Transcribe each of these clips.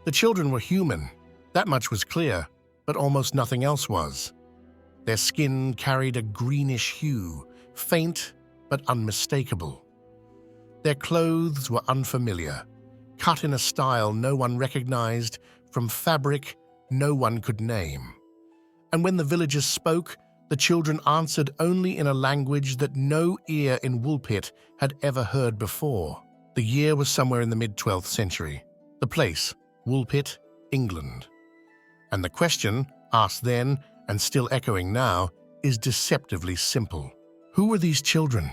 The children were human, that much was clear, but almost nothing else was. Their skin carried a greenish hue, faint but unmistakable. Their clothes were unfamiliar, cut in a style no one recognized, from fabric no one could name. And when the villagers spoke, the children answered only in a language that no ear in Woolpit had ever heard before. The year was somewhere in the mid-12th century. The place, Woolpit, England. And the question, asked then and still echoing now, is deceptively simple. Who were these children?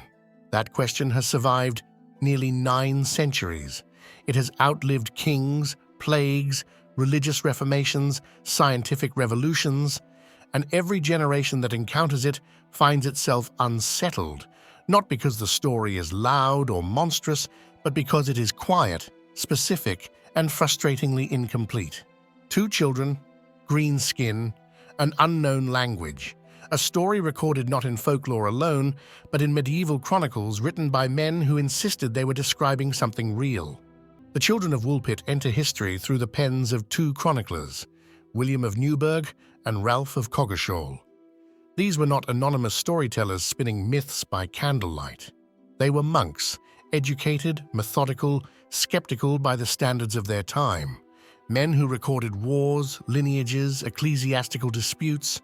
That question has survived nearly 9 centuries. It has outlived kings, plagues, religious reformations, scientific revolutions, and every generation that encounters it finds itself unsettled, not because the story is loud or monstrous, but because it is quiet, specific, and frustratingly incomplete. 2 children, green skin, an unknown language, a story recorded not in folklore alone, but in medieval chronicles written by men who insisted they were describing something real. The children of Woolpit enter history through the pens of 2 chroniclers, William of Newburgh and Ralph of Coggeshall. These were not anonymous storytellers spinning myths by candlelight. They were monks, educated, methodical, skeptical by the standards of their time, men who recorded wars, lineages, ecclesiastical disputes.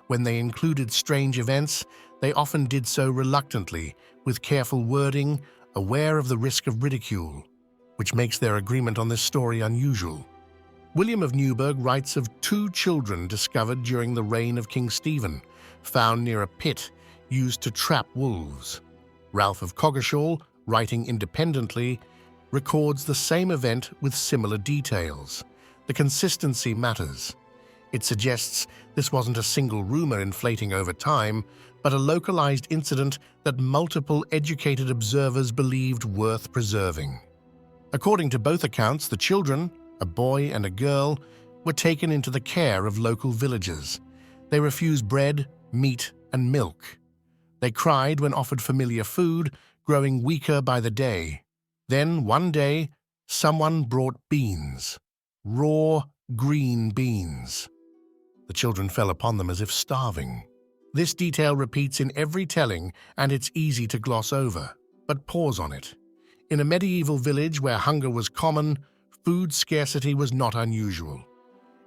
When they included strange events, they often did so reluctantly, with careful wording, aware of the risk of ridicule, which makes their agreement on this story unusual. William of Newburgh writes of 2 children discovered during the reign of King Stephen, found near a pit used to trap wolves. Ralph of Coggeshall, writing independently, records the same event with similar details. The consistency matters. It suggests this wasn't a single rumor inflating over time, but a localized incident that multiple educated observers believed worth preserving. According to both accounts, the children, a boy and a girl, were taken into the care of local villagers. They refused bread, meat, and milk. They cried when offered familiar food, growing weaker by the day. Then, one day, someone brought beans. Raw, green beans. The children fell upon them as if starving. This detail repeats in every telling, and it's easy to gloss over. But pause on it. In a medieval village where hunger was common, food scarcity was not unusual.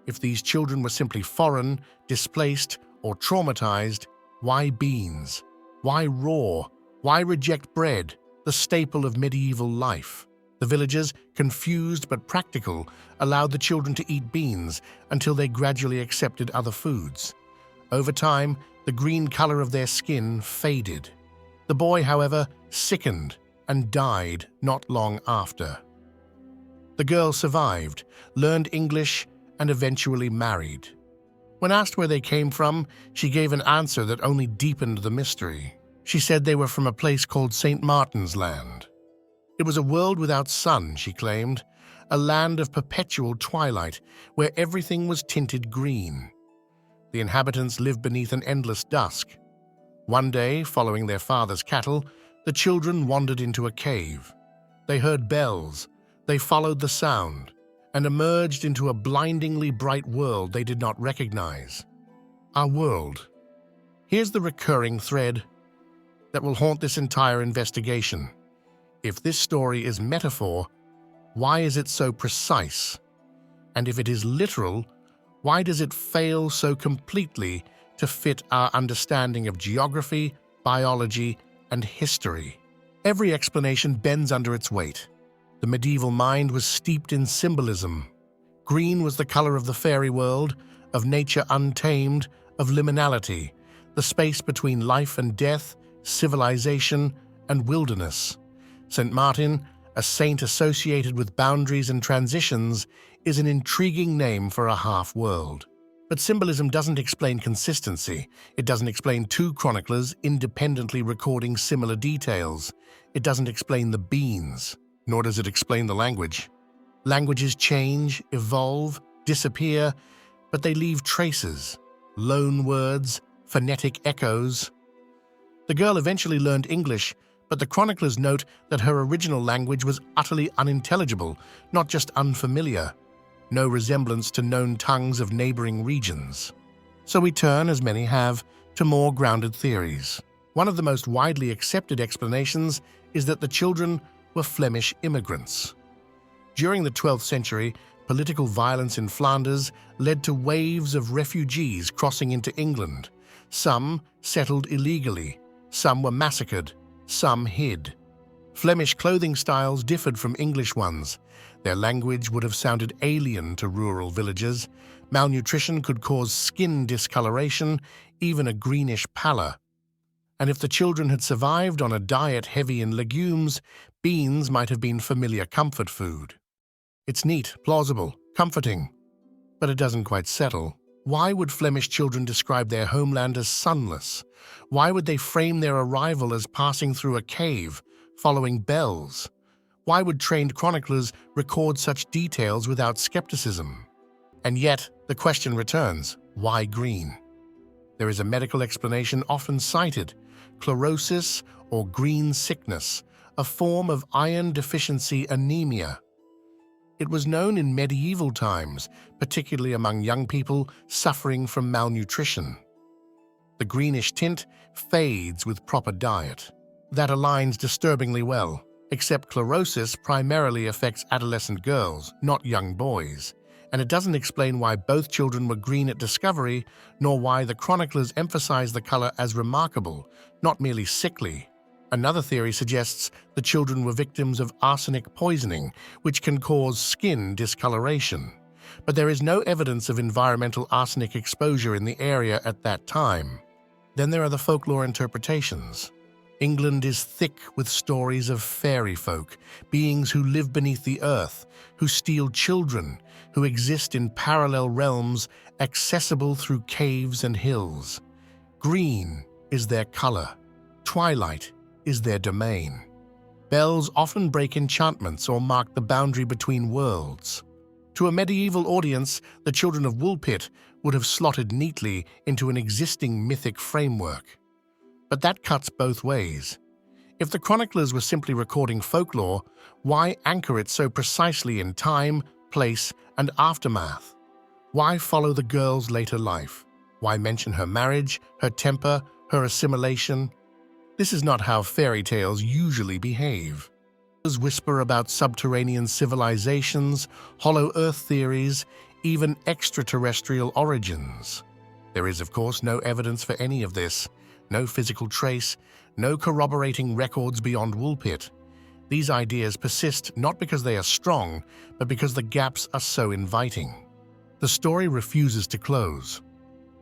If these children were simply foreign, displaced, or traumatized, why beans? Why raw? Why reject bread, the staple of medieval life? The villagers, confused but practical, allowed the children to eat beans until they gradually accepted other foods. Over time, the green color of their skin faded. The boy, however, sickened and died not long after. The girl survived, learned English, and eventually married. When asked where they came from, she gave an answer that only deepened the mystery. She said they were from a place called St. Martin's Land. It was a world without sun, she claimed, a land of perpetual twilight where everything was tinted green. The inhabitants lived beneath an endless dusk. One day, following their father's cattle, the children wandered into a cave. They heard bells, they followed the sound, and emerged into a blindingly bright world they did not recognize. Our world. Here's the recurring thread that will haunt this entire investigation. If this story is metaphor, why is it so precise? And if it is literal, why does it fail so completely to fit our understanding of geography, biology, and history? Every explanation bends under its weight. The medieval mind was steeped in symbolism. Green was the color of the fairy world, of nature untamed, of liminality, the space between life and death, civilization and wilderness. St. Martin, a saint associated with boundaries and transitions, is an intriguing name for a half-world. But symbolism doesn't explain consistency. It doesn't explain 2 chroniclers independently recording similar details. It doesn't explain the beans, nor does it explain the language. Languages change, evolve, disappear, but they leave traces, loan words, phonetic echoes. The girl eventually learned English, but the chroniclers note that her original language was utterly unintelligible, not just unfamiliar. no resemblance to known tongues of neighboring regions. So we turn, as many have, to more grounded theories. One of the most widely accepted explanations is that the children were Flemish immigrants. During the 12th century, political violence in Flanders led to waves of refugees crossing into England. Some settled illegally, some were massacred, some hid. Flemish clothing styles differed from English ones. Their language would have sounded alien to rural villagers. Malnutrition could cause skin discoloration, even a greenish pallor. And if the children had survived on a diet heavy in legumes, beans might have been familiar comfort food. It's neat, plausible, comforting, but it doesn't quite settle. Why would Flemish children describe their homeland as sunless? Why would they frame their arrival as passing through a cave, following bells? Why would trained chroniclers record such details without skepticism? And yet, the question returns, why green? There is a medical explanation often cited, chlorosis or green sickness, a form of iron deficiency anemia. It was known in medieval times, particularly among young people suffering from malnutrition. The greenish tint fades with proper diet. That aligns disturbingly well, except chlorosis primarily affects adolescent girls, not young boys, and it doesn't explain why both children were green at discovery, nor why the chroniclers emphasize the color as remarkable, not merely sickly. Another theory suggests the children were victims of arsenic poisoning, which can cause skin discoloration. But there is no evidence of environmental arsenic exposure in the area at that time. Then there are the folklore interpretations. England is thick with stories of fairy folk, beings who live beneath the earth, who steal children, who exist in parallel realms accessible through caves and hills. Green is their color. Twilight is their domain. Bells often break enchantments or mark the boundary between worlds. To a medieval audience, the Children of Woolpit would have slotted neatly into an existing mythic framework. But that cuts both ways. If the chroniclers were simply recording folklore, why anchor it so precisely in time, place, and aftermath? Why follow the girl's later life? Why mention her marriage, her temper, her assimilation? This is not how fairy tales usually behave. Others whisper about subterranean civilizations, hollow earth theories, even extraterrestrial origins. There is, of course, no evidence for any of this, no physical trace, no corroborating records beyond Woolpit. These ideas persist not because they are strong, but because the gaps are so inviting. The story refuses to close.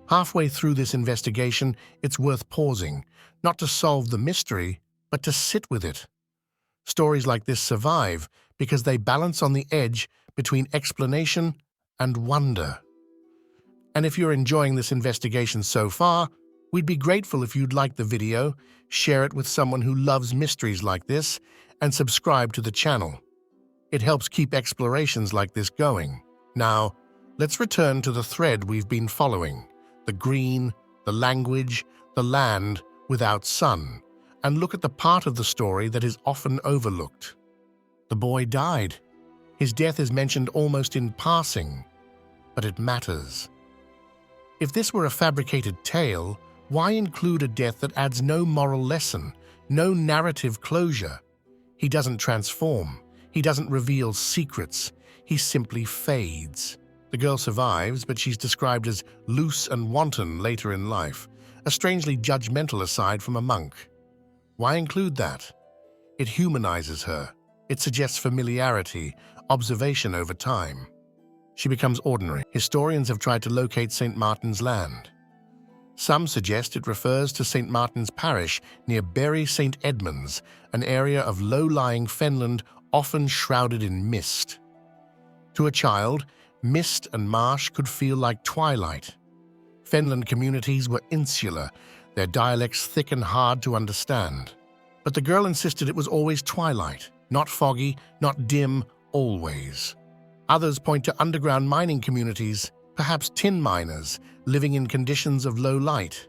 Halfway through this investigation, it's worth pausing, not to solve the mystery, but to sit with it. Stories like this survive because they balance on the edge between explanation and wonder. And if you're enjoying this investigation so far, we'd be grateful if you'd like the video, share it with someone who loves mysteries like this, and subscribe to the channel. It helps keep explorations like this going. Now, let's return to the thread we've been following: the green, the language, the land without sun, and look at the part of the story that is often overlooked. The boy died. His death is mentioned almost in passing, but it matters. If this were a fabricated tale, why include a death that adds no moral lesson, no narrative closure? He doesn't transform. He doesn't reveal secrets. He simply fades. The girl survives, but she's described as loose and wanton later in life, a strangely judgmental aside from a monk. Why include that? It humanizes her. It suggests familiarity, observation over time. She becomes ordinary. Historians have tried to locate St. Martin's Land. Some suggest it refers to St. Martin's Parish near Bury St. Edmunds, an area of low-lying fenland often shrouded in mist. To a child, mist and marsh could feel like twilight. Fenland communities were insular, their dialects thick and hard to understand. But the girl insisted it was always twilight, not foggy, not dim, always. Others point to underground mining communities, perhaps tin miners, living in conditions of low light.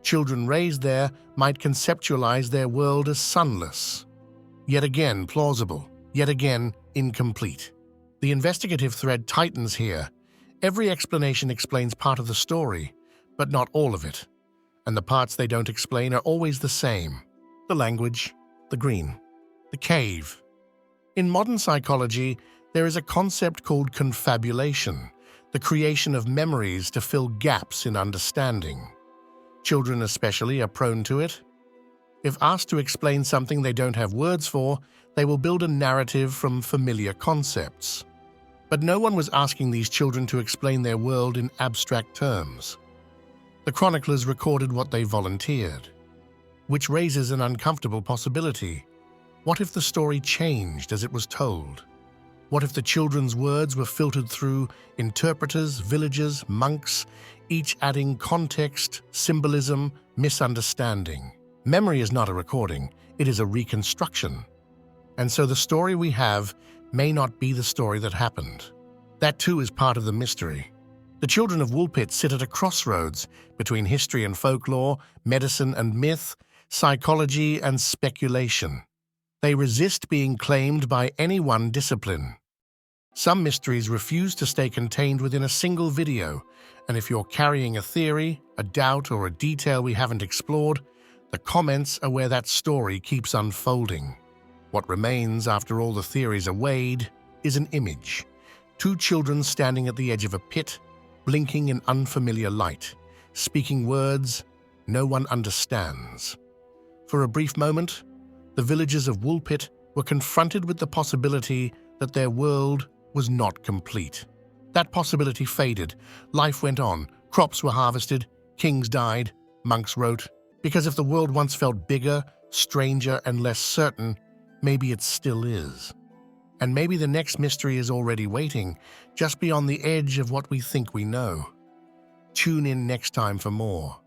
Children raised there might conceptualize their world as sunless. Yet again plausible, yet again incomplete. The investigative thread tightens here. Every explanation explains part of the story, but not all of it. And the parts they don't explain are always the same. The language, the green, the cave. In modern psychology, there is a concept called confabulation, the creation of memories to fill gaps in understanding. Children especially are prone to it. If asked to explain something they don't have words for, they will build a narrative from familiar concepts. But no one was asking these children to explain their world in abstract terms. The chroniclers recorded what they volunteered, which raises an uncomfortable possibility. What if the story changed as it was told? What if the children's words were filtered through interpreters, villagers, monks, each adding context, symbolism, misunderstanding? Memory is not a recording, it is a reconstruction. And so the story we have may not be the story that happened. That too is part of the mystery. The children of Woolpit sit at a crossroads between history and folklore, medicine and myth, psychology and speculation. They resist being claimed by any one discipline. Some mysteries refuse to stay contained within a single video, and if you're carrying a theory, a doubt, or a detail we haven't explored, the comments are where that story keeps unfolding. What remains after all the theories are weighed is an image. Two children standing at the edge of a pit, blinking in unfamiliar light, speaking words no one understands. For a brief moment, the villagers of Woolpit were confronted with the possibility that their world was not complete. That possibility faded. Life went on. Crops were harvested. Kings died. Monks wrote. Because if the world once felt bigger, stranger, and less certain, maybe it still is. And maybe the next mystery is already waiting, just beyond the edge of what we think we know. Tune in next time for more.